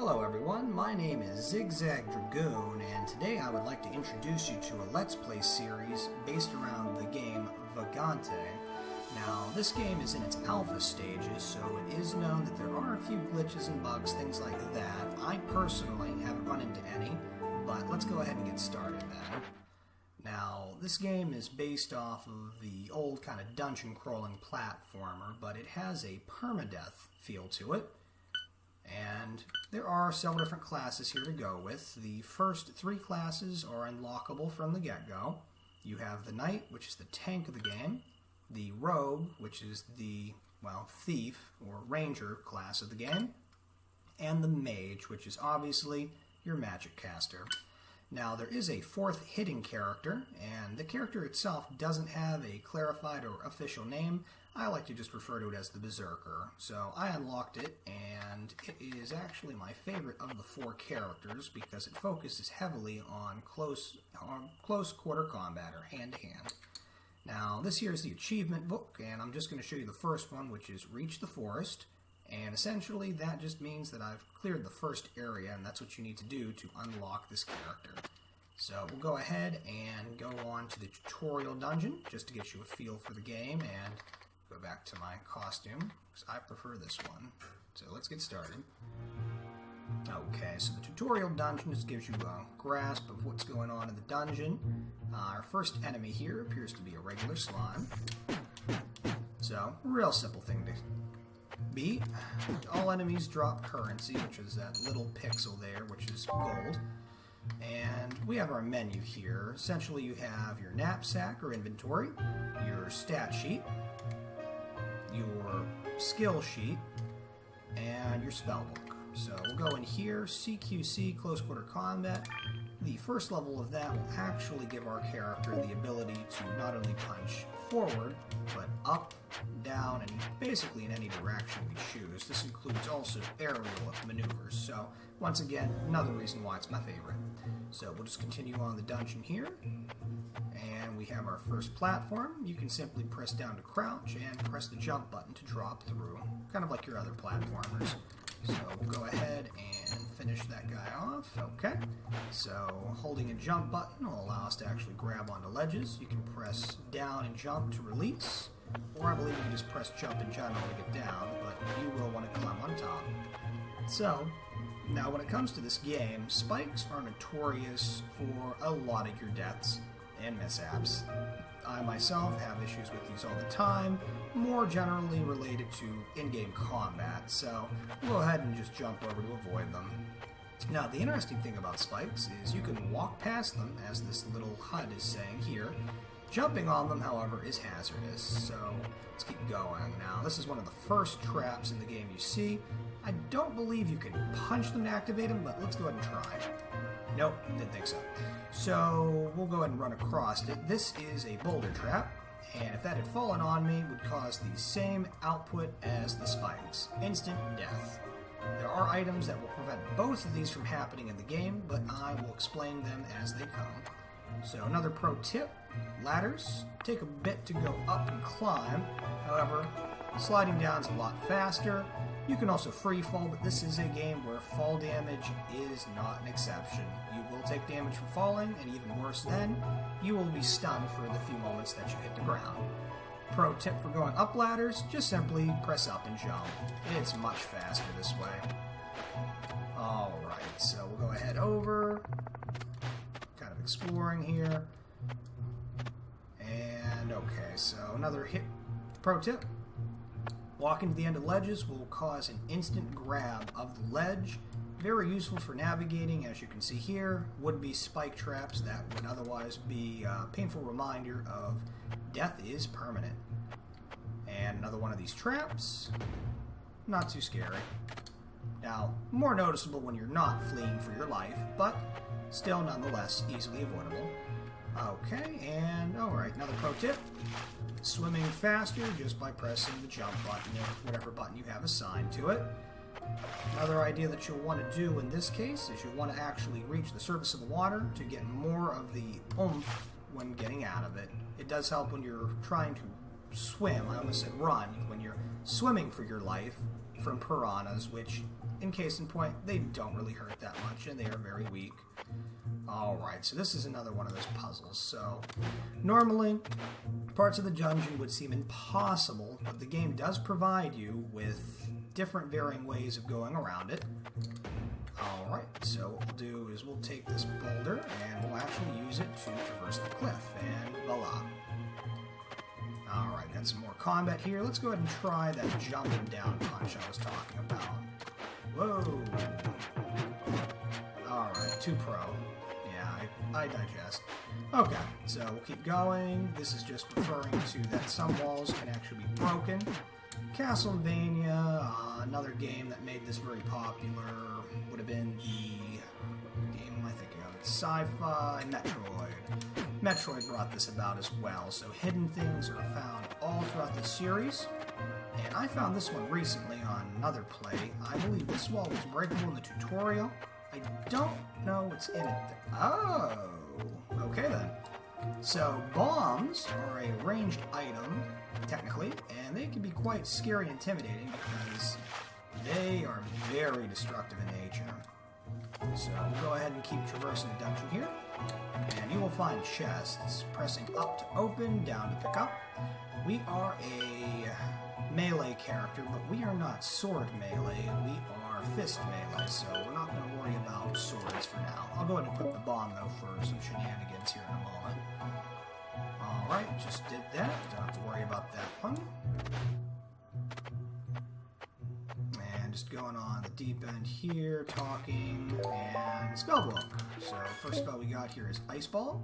Hello everyone, my name is ZigZag Dragoon, and today I would like to introduce you to a Let's Play series based around the game Vagante. Now, this game is in its alpha stages, so it is known that there are a few glitches and bugs, things like that. I personally haven't run into any, but let's go ahead and get started then. Now, this game is based off of the old kind of dungeon crawling platformer, but it has a permadeath feel to it. And there are several different classes here to go with. The first three classes are unlockable from the get-go. You have the Knight, which is the tank of the game, the Rogue, which is the, thief or ranger class of the game, and the Mage, which is obviously your magic caster. Now, there is a fourth hidden character, and the character itself doesn't have a clarified or official name. I like to just refer to it as the Berserker. So I unlocked it, and it is actually my favorite of the four characters because it focuses heavily on close quarter combat, or hand-to-hand. Now, this here is the achievement book, and I'm just going to show you the first one, which is Reach the Forest. And essentially, that just means that I've cleared the first area, and that's what you need to do to unlock this character. So we'll go ahead and go on to the tutorial dungeon, just to get you a feel for the game, and go back to my costume, because I prefer this one. So let's get started. Okay, so the tutorial dungeon just gives you a grasp of what's going on in the dungeon. Our first enemy here appears to be a regular slime. So, real simple thing to beat. All enemies drop currency, which is that little pixel there, which is gold. And we have our menu here. Essentially, you have your knapsack or inventory, your stat sheet, your skill sheet, and your spell book. So we'll go in here, CQC, Close Quarter Combat. The first level of that will actually give our character the ability to not only punch forward, but up, down, and basically in any direction we choose. This includes also aerial maneuvers. So once again, another reason why it's my favorite. So we'll just continue on the dungeon here. And we have our first platform. You can simply press down to crouch and press the jump button to drop through, kind of like your other platformers. So we'll go ahead and finish that guy off. Okay, so holding a jump button will allow us to actually grab onto ledges. You can press down and jump to release, or I believe you can just press jump in general to get down, but you will want to climb on top. So, now when it comes to this game, spikes are notorious for a lot of your deaths and mishaps. I myself have issues with these all the time, more generally related to in-game combat, so we'll go ahead and just jump over to avoid them. Now, the interesting thing about spikes is you can walk past them, as this little HUD is saying here. Jumping on them, however, is hazardous, so let's keep going. Now, this is one of the first traps in the game you see. I don't believe you can punch them to activate them, but let's go ahead and try. Nope, didn't think so. So we'll go ahead and run across it. This is a boulder trap, and if that had fallen on me, it would cause the same output as the spikes. Instant death. There are items that will prevent both of these from happening in the game, but I will explain them as they come. So another pro tip, ladders take a bit to go up and climb. However, sliding down is a lot faster. You can also free fall, but this is a game where fall damage is not an exception. You will take damage from falling, and even worse then, you will be stunned for the few moments that you hit the ground. Pro tip for going up ladders, just simply press up and jump. It's much faster this way. Alright, so we'll go ahead over, kind of exploring here. And okay, so another pro tip. Walking to the end of ledges will cause an instant grab of the ledge. Very useful for navigating, as you can see here. Would-be spike traps that would otherwise be a painful reminder of death is permanent. And another one of these traps. Not too scary. Now, more noticeable when you're not fleeing for your life, but still nonetheless easily avoidable. Okay, and alright, another pro tip. Swimming faster just by pressing the jump button or whatever button you have assigned to it. Another idea that you'll want to do in this case is you'll want to actually reach the surface of the water to get more of the oomph when getting out of it. It does help when you're trying to swim. I almost said run. When you're swimming for your life, from piranhas, which, in case in point, they don't really hurt that much, and they are very weak. Alright, so this is another one of those puzzles. So, normally, parts of the dungeon would seem impossible, but the game does provide you with different varying ways of going around it. Alright, so what we'll do is we'll take this boulder, and we'll actually use it to traverse the cliff, and voila. Alright, got some more combat here. Let's go ahead and try that jumping down punch I was talking about. Whoa! Alright, too pro. Yeah, I digest. Okay, so we'll keep going. This is just referring to that some walls can actually be broken. Castlevania, another game that made this very popular, would have been the... what game am I thinking of? It's Sci-Fi Metroid. Metroid brought this about as well, so hidden things are found all throughout the series. And I found this one recently on another play. I believe this wall was breakable in the tutorial. I don't know what's in it. Oh, okay then. So bombs are a ranged item, technically, and they can be quite scary and intimidating because they are very destructive in nature. So we'll go ahead and keep traversing the dungeon here, and you will find chests. Pressing up to open, down to pick up. We are a melee character, but we are not sword melee, we are fist melee, so we're not going to worry about swords for now. I'll go ahead and equip the bomb, though, for some shenanigans here in a moment. Alright, just did that. Don't have to worry about that one. And just going on the deep end here, talking, and spellbook. So first spell we got here is Ice Ball.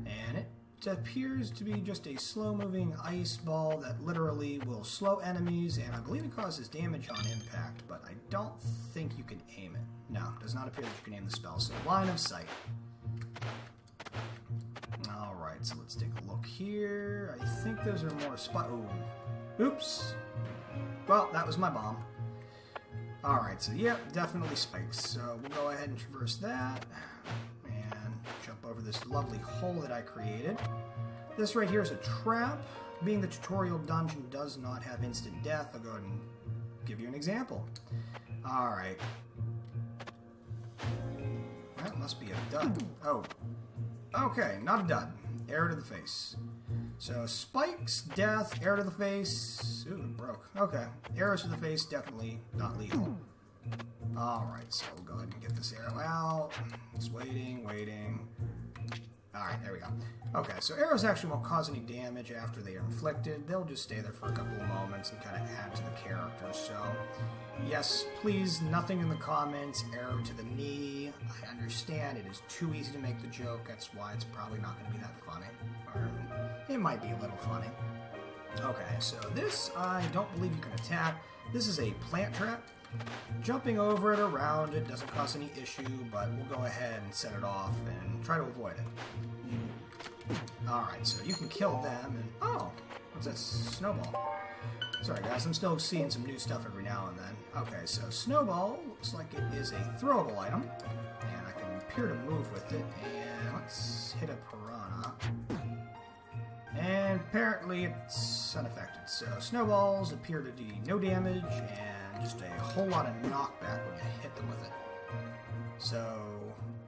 And it appears to be just a slow-moving ice ball that literally will slow enemies, and I believe it causes damage on impact, but I don't think you can aim it. No, it does not appear that you can aim the spell, so line of sight. Alright, so let's take a look here. I think those are more ooh. Oops. Well, that was my bomb. Alright, so yeah, definitely spikes. So we'll go ahead and traverse that. And jump over this lovely hole that I created. This right here is a trap. Being the tutorial dungeon does not have instant death, I'll go ahead and give you an example. Alright. That must be a dud. Oh. Okay, not a dud. Arrow to the face. So, spikes, death, arrow to the face. Ooh, it broke. Okay. Arrows to the face, definitely not lethal. Alright, so we'll go ahead and get this arrow out. Just waiting. Alright, there we go. Okay, so arrows actually won't cause any damage after they are inflicted. They'll just stay there for a couple of moments and kind of add to the character. So, yes, please, nothing in the comments. Arrow to the knee. I understand it is too easy to make the joke. That's why it's probably not going to be that funny. Or it might be a little funny. Okay, so this I don't believe you can attack. This is a plant trap. Jumping over it, around it, doesn't cause any issue, but we'll go ahead and set it off and try to avoid it. Alright, so you can kill them, and oh, what's that? Snowball. Sorry guys, I'm still seeing some new stuff every now and then. Okay, so Snowball looks like it is a throwable item, and I can appear to move with it, and let's hit a piranha. And apparently it's unaffected, so snowballs appear to do no damage, and just a whole lot of knockback when you hit them with it. So,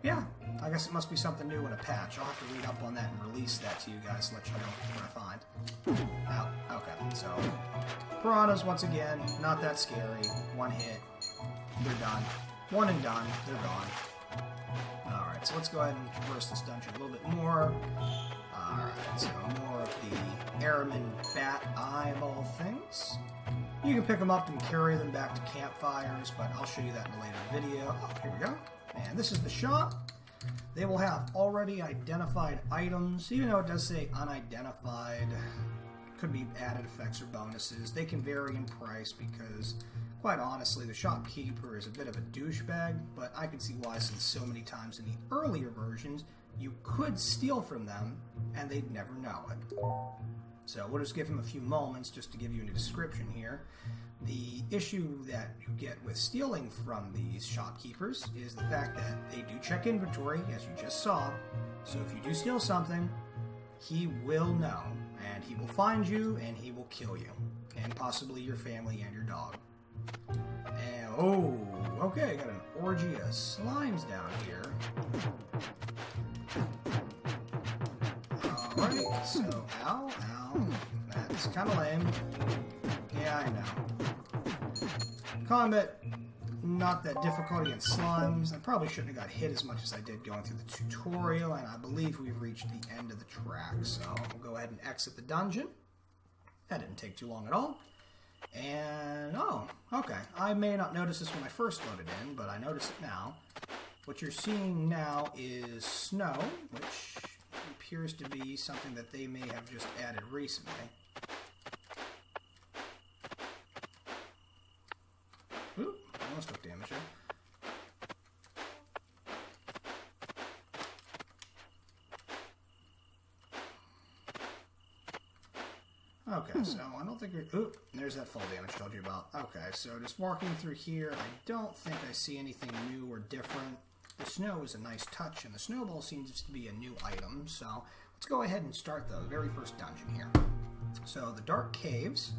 yeah, I guess it must be something new in a patch. I'll have to read up on that and release that to you guys to let you know what I find. Ow, okay, so piranhas, once again, not that scary. One hit, they're done. One and done, they're gone. Alright, so let's go ahead and traverse this dungeon a little bit more. Alright, so more of the airman bat eyeball things. You can pick them up and carry them back to campfires, but I'll show you that in a later video. Oh, here we go. And this is the shop. They will have already identified items, even though it does say unidentified. Could be added effects or bonuses. They can vary in price because, quite honestly, the shopkeeper is a bit of a douchebag, but I can see why, since so many times in the earlier versions, you could steal from them and they'd never know it. So we'll just give him a few moments just to give you a description here. The issue that you get with stealing from these shopkeepers is the fact that they do check inventory, as you just saw. So if you do steal something, he will know, and he will find you, and he will kill you. and possibly your family and your dog. And, oh, okay, got an orgy of slimes down here. Alright, so, ow, that's kind of lame. Yeah, I know. Combat, not that difficult against slimes. I probably shouldn't have got hit as much as I did going through the tutorial, and I believe we've reached the end of the track, so we'll go ahead and exit the dungeon. That didn't take too long at all. And, oh, okay. I may not notice this when I first loaded in, but I notice it now. What you're seeing now is snow, which appears to be something that they may have just added recently. Ooh, almost took damage there. Okay, so I don't think we're... Ooh, there's that fall damage I told you about. Okay, so just walking through here, I don't think I see anything new or different. The snow is a nice touch, and the snowball seems to be a new item, so let's go ahead and start the very first dungeon here. So, the Dark Caves.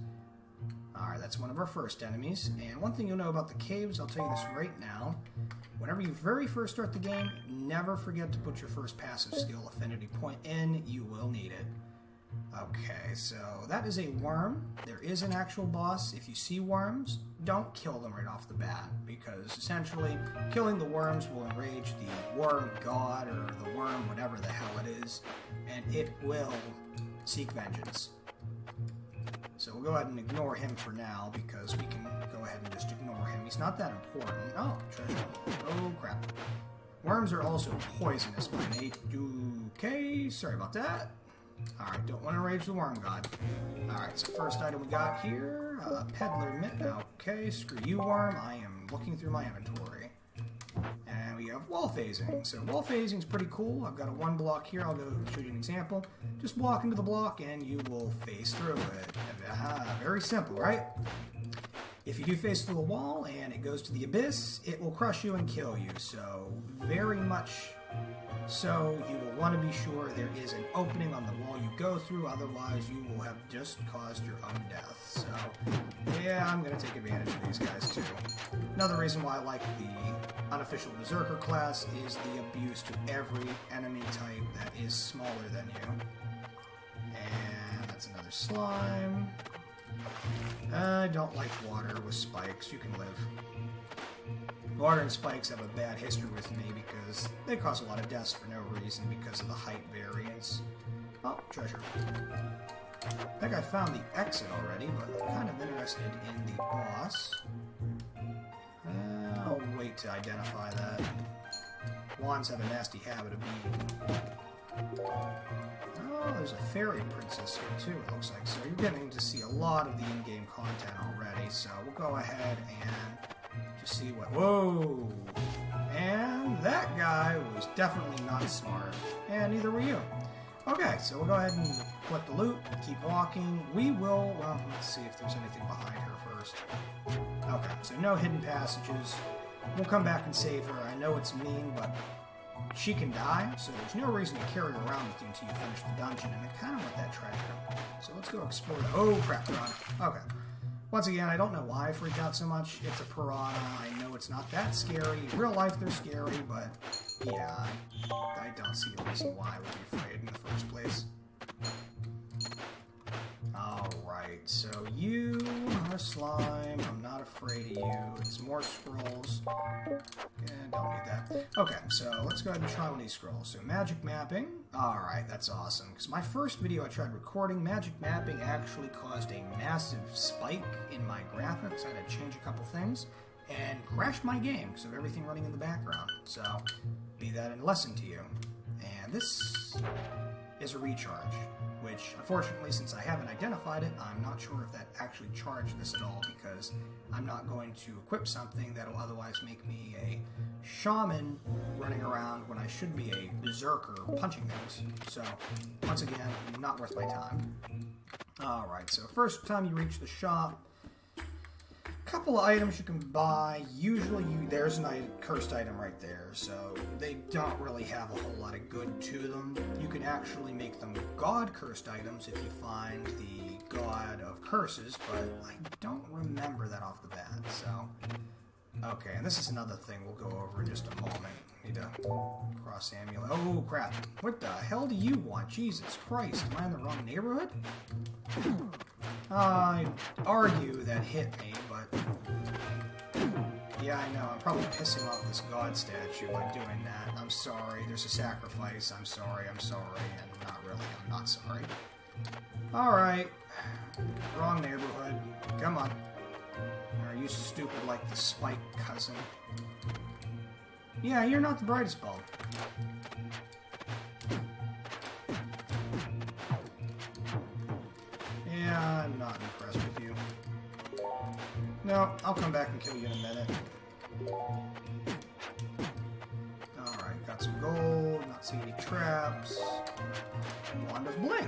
Alright, that's one of our first enemies, and one thing you'll know about the caves, I'll tell you this right now. Whenever you very first start the game, never forget to put your first passive skill affinity point in. You will need it. Okay, so that is a worm. There is an actual boss. If you see worms, don't kill them right off the bat, because essentially killing the worms will enrage the worm god or the worm whatever the hell it is, and it will seek vengeance. So we'll go ahead and ignore him for now, because we can go ahead and just ignore him. He's not that important. Oh, treasure. Oh, crap. Worms are also poisonous by nature. Okay, sorry about that. Alright, don't want to enrage the worm god. Alright, so first item we got here, peddler mitt. Okay, screw you, worm. I am looking through my inventory. And we have wall phasing. So wall phasing is pretty cool. I've got a one block here. I'll go show you an example. Just walk into the block and you will phase through it. Very simple, right? If you do phase through a wall and it goes to the abyss, it will crush you and kill you. So very much so you will want to be sure there is an opening on the wall you go through, otherwise you will have just caused your own death. So yeah, I'm going to take advantage of these guys too. Another reason why I like the unofficial Berserker class is the abuse to every enemy type that is smaller than you. And that's another slime. I don't like water with spikes. You can live. Water and spikes have a bad history with me because they cause a lot of deaths for no reason because of the height variance. Oh, treasure. I think I found the exit already, but I'm kind of interested in the boss. I'll wait to identify that. Wands have a nasty habit of being... Oh, there's a fairy princess here too, it looks like. So you're getting to see a lot of the in-game content already, so we'll go ahead and just see what... Whoa! And that guy was definitely not smart. And neither were you. Okay, so we'll go ahead and collect the loot, keep walking. We will... Well, let's see if there's anything behind her first. Okay, so no hidden passages. We'll come back and save her. I know it's mean, but she can die, so there's no reason to carry her around with you until you finish the dungeon, and I kind of want that treasure. So let's go explore the... Oh, crap, they're on it. Okay. Once again, I don't know why I freaked out so much. It's a piranha. I know it's not that scary. In real life, they're scary, but yeah, I don't see a reason why I would be afraid in the first place. Alright, so you are slime. I'm not afraid of you. It's more scrolls. Don't need that. Okay, so let's go ahead and try one of these scrolls. So magic mapping. Alright, that's awesome. Because my first video I tried recording, magic mapping actually caused a massive spike in my graphics. I had to change a couple things and crashed my game because of everything running in the background. So, be that a lesson to you. And this is a recharge, which unfortunately, since I haven't identified it, I'm not sure if that actually charged this at all, because I'm not going to equip something that will otherwise make me a shaman running around when I should be a berserker punching things. So, once again, not worth my time. Alright, so first time you reach the shop, Couple of items you can buy. Usually there's a cursed item right there, so they don't really have a whole lot of good to them. You can actually make them god cursed items if you find the god of curses, but I don't remember that off the bat, so... Okay, and this is another thing we'll go over in just a moment. Need to cross amulet. Oh, crap. What the hell do you want? Jesus Christ, am I in the wrong neighborhood? I'd argue that hit me, but... Yeah, I know. I'm probably pissing off this god statue by doing that. I'm sorry. There's a sacrifice. I'm sorry. I'm sorry. And not really. I'm not sorry. Alright. Wrong neighborhood. Come on. Are you stupid like the Spike cousin? Yeah, you're not the brightest bulb. Yeah, I'm not impressed with you. No, I'll come back and kill you in a minute. Alright, got some gold, not seeing any traps. Wand of Blink.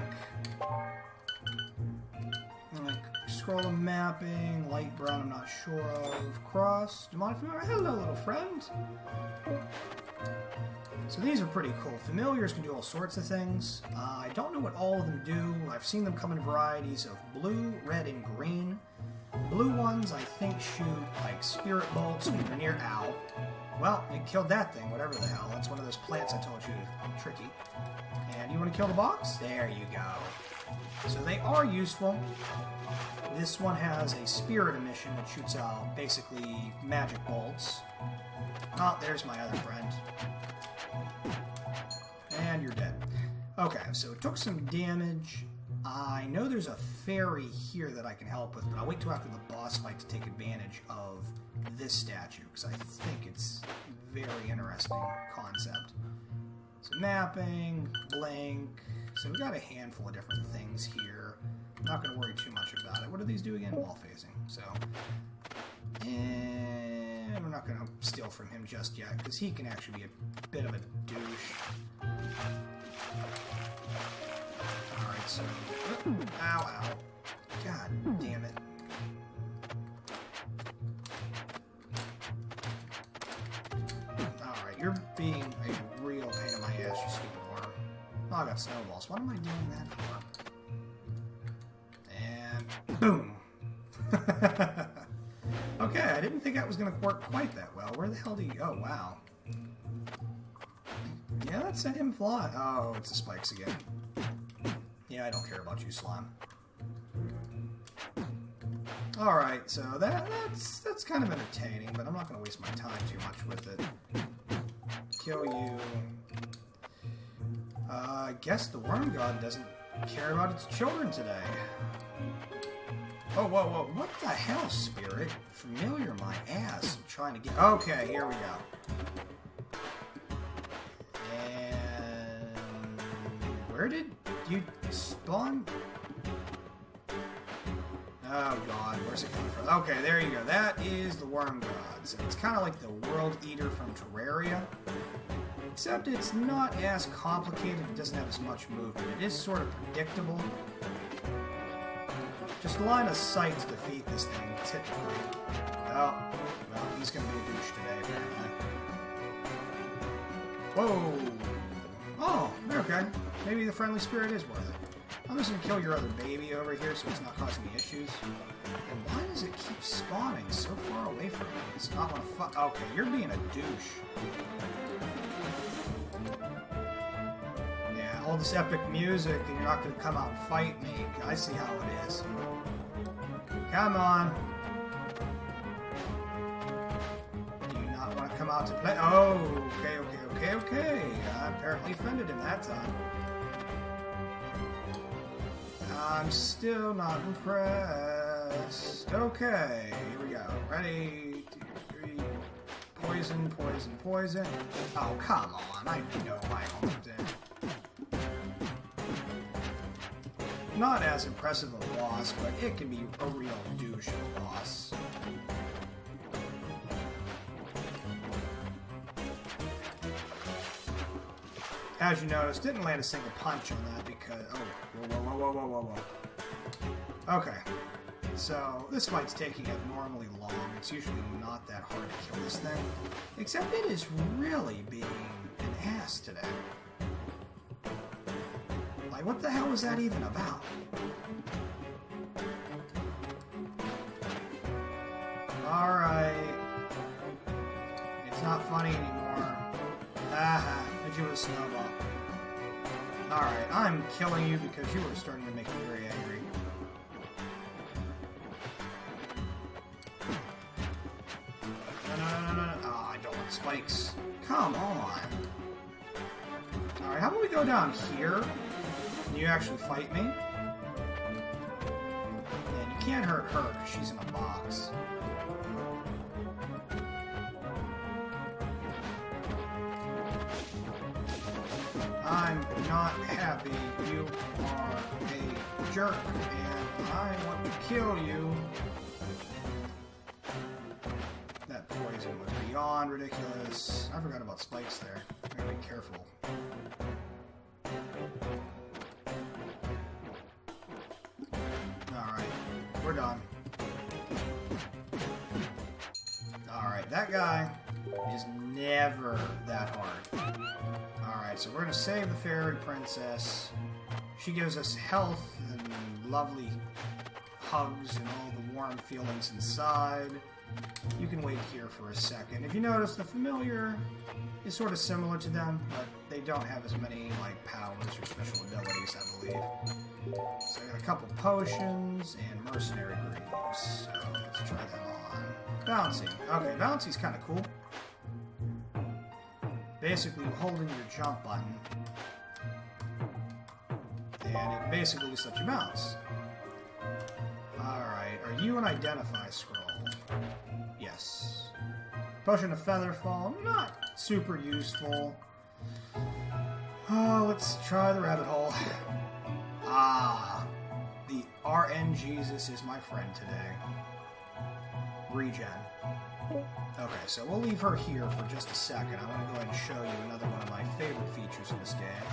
Like, scroll of mapping, light brown, I'm not sure of. Cross, demonic familiar. Hello, little friend. So these are pretty cool. Familiars can do all sorts of things. I don't know what all of them do. I've seen them come in varieties of blue, red, and green. Blue ones, I think, shoot like spirit bolts when you're near owl. Well, it killed that thing, whatever the hell. That's one of those plants I told you is tricky. And you want to kill the box? There you go. So they are useful. This one has a spirit emission, which shoots out basically magic bolts. Oh, there's my other friend. And you're dead. Okay, so it took some damage. I know there's a fairy here that I can help with, but I'll wait till after the boss fight to take advantage of this statue, because I think it's a very interesting concept. So mapping, blink. So we got a handful of different things here. I'm not going to worry too much about it. What do these do again? Wall phasing. So, and we're not going to steal from him just yet, because he can actually be a bit of a douche. Alright, so... Ow, ow. God damn it. Alright, you're being a real pain in my ass, you stupid worm. Oh, I got snowballs. What am I doing that for? And... boom! Okay, I didn't think that was going to work quite that well. Where the hell do you... Oh, wow. Yeah, that sent him flying. Oh, it's the spikes again. Yeah, I don't care about you, slime. Alright, so that's kind of entertaining, but I'm not going to waste my time too much with it. Kill you. I guess the worm god doesn't care about its children today. Oh, whoa, whoa. What the hell, spirit? Familiar my ass. I'm trying to get... Okay, here we go. And... where did you spawn? Oh, God. Where's it coming from? Okay, there you go. That is the worm god. So it's kind of like the world eater from Terraria. Except it's not as complicated. It doesn't have as much movement. It is sort of predictable. Just line of sight to defeat this thing, typically. Oh, well, he's going to be a douche today, apparently. Whoa! Oh, okay. Maybe the friendly spirit is worth it. I'm just going to kill your other baby over here so it's not causing me issues. And why does it keep spawning so far away from me? It's not want to fuck... Okay, you're being a douche. Yeah, all this epic music and you're not going to come out and fight me. I see how it is. Come on. Do you not want to come out to play? Oh, okay. I'm apparently offended in that time. I'm still not impressed. Okay, here we go. Ready, 2, 3. Poison, poison, poison. Oh, come on. I know I almost did. Not as impressive a boss, but it can be a real douche boss. As you noticed, didn't land a single punch on that because... Oh, whoa. Okay. So this fight's taking abnormally long. It's usually not that hard to kill this thing. Except it is really being an ass today. Like, what the hell was that even about? Alright. It's not funny anymore. Aha, did you a snowball? Alright, I'm killing you because you were starting to make me very angry. No. Oh, I don't want spikes. Come on. Alright, how about we go down here? And you actually fight me? And you can't hurt her because she's in a box. I'm not happy. You are a jerk, and I want to kill you. That poison was beyond ridiculous. I forgot about spikes there. I gotta be careful. Alright, we're done. Alright, that guy is never that hard. Alright, so we're going to save the fairy princess. She gives us health and lovely hugs and all the warm feelings inside. You can wait here for a second. If you notice, the familiar is sort of similar to them, but they don't have as many like powers or special abilities, I believe. So I got a couple potions and mercenary greaves. So let's try them on. Bouncy. Okay, Bouncy's kind of cool. Basically holding your jump button, and it basically just lets you bounce. Alright, are you an identify scroll? Yes. Potion of Featherfall, not super useful. Oh, let's try the rabbit hole. Ah, the RN Jesus is my friend today. Regen. Okay, so we'll leave her here for just a second. I want to go ahead and show you another one of my favorite features in this game.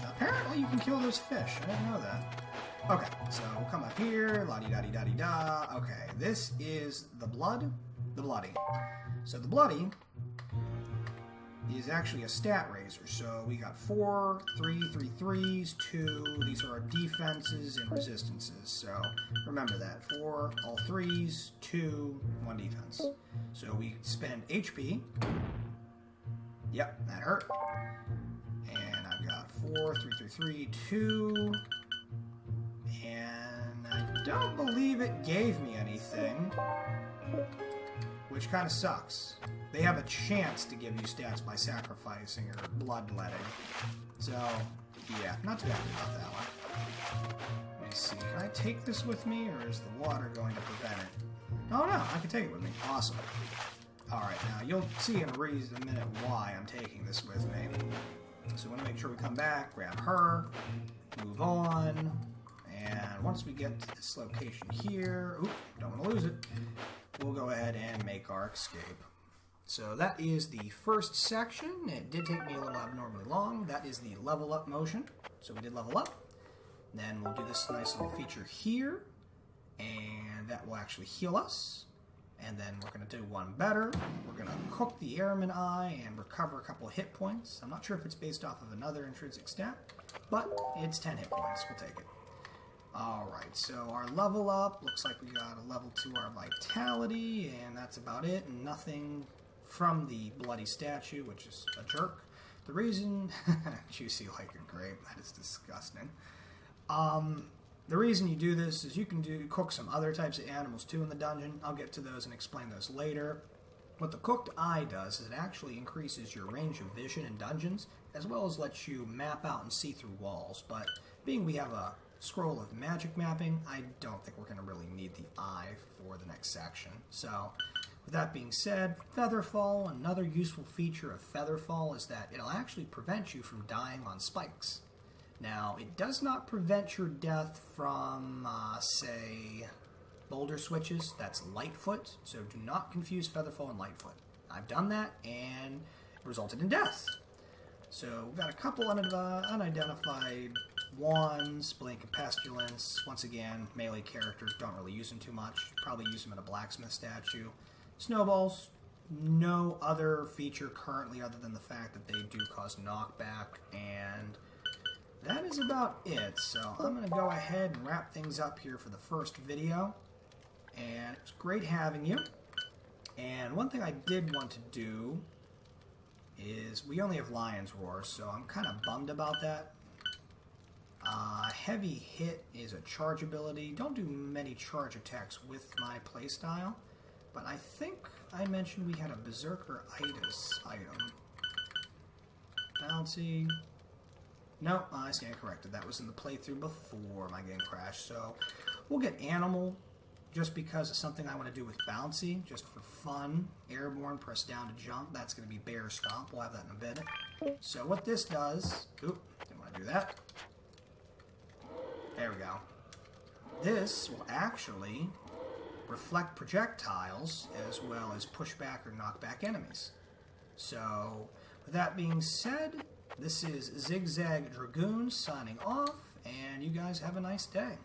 Apparently you can kill those fish. I didn't know that. Okay, so we'll come up here. La-di-da-di-da-di-da. Okay, this is the blood. The bloody. So the bloody is actually a stat raiser. So we got 4, 3, 3 threes, 2. These are our defenses and resistances. So remember that. 4, all 3s, 2, 1 defense. So we spend HP. Yep, that hurt. And I've got 4, 3, 3, 3, 2. And I don't believe it gave me anything, which kind of sucks. They have a chance to give you stats by sacrificing or bloodletting. So, yeah, not too happy about that one. Let me see. Can I take this with me, or is the water going to prevent it? Oh, no, I can take it with me. Awesome. Alright, now you'll see in a minute why I'm taking this with me. So we want to make sure we come back, grab her, move on, and once we get to this location here, oop, don't want to lose it, we'll go ahead and make our escape. So that is the first section. It did take me a little abnormally long. That is the level up motion. So we did level up. Then we'll do this nice little feature here, and that will actually heal us. And then we're going to do one better. We're going to cook the Airman Eye and recover a couple of hit points. I'm not sure if it's based off of another intrinsic stat, but it's 10 hit points. We'll take it. Alright, so our level up, looks like we got a level to our vitality, and that's about it. Nothing from the bloody statue, which is a jerk. The reason... Juicy like a grape, that is disgusting. The reason you do this is you can cook some other types of animals too in the dungeon. I'll get to those and explain those later. What the cooked eye does is it actually increases your range of vision in dungeons, as well as lets you map out and see through walls. But being we have a scroll of magic mapping, I don't think we're going to really need the eye for the next section. So, with that being said, Featherfall, another useful feature of Featherfall is that it'll actually prevent you from dying on spikes. Now, it does not prevent your death from, say, boulder switches. That's Lightfoot, so do not confuse Featherfall and Lightfoot. I've done that, and it resulted in death. So, we've got a couple unidentified Wands, Blink and Pestilence. Once again, melee characters don't really use them too much. Probably use them in a blacksmith statue. Snowballs, no other feature currently other than the fact that they do cause knockback, and that is about it. So I'm going to go ahead and wrap things up here for the first video, and it was great having you. And one thing I did want to do is, we only have Lion's Roar, so I'm kind of bummed about that. Heavy Hit is a charge ability. Don't do many charge attacks with my playstyle, but I think I mentioned we had a Berserker-itis item. Bouncy. No, I stand corrected. That was in the playthrough before my game crashed, so we'll get Animal, just because it's something I want to do with Bouncy, just for fun. Airborne, press down to jump. That's going to be Bear Stomp. We'll have that in a bit. So what this does... Oop, didn't want to do that. There we go. This will actually reflect projectiles as well as push back or knock back enemies. So, with that being said, this is ZigZag Dragoon signing off, and you guys have a nice day.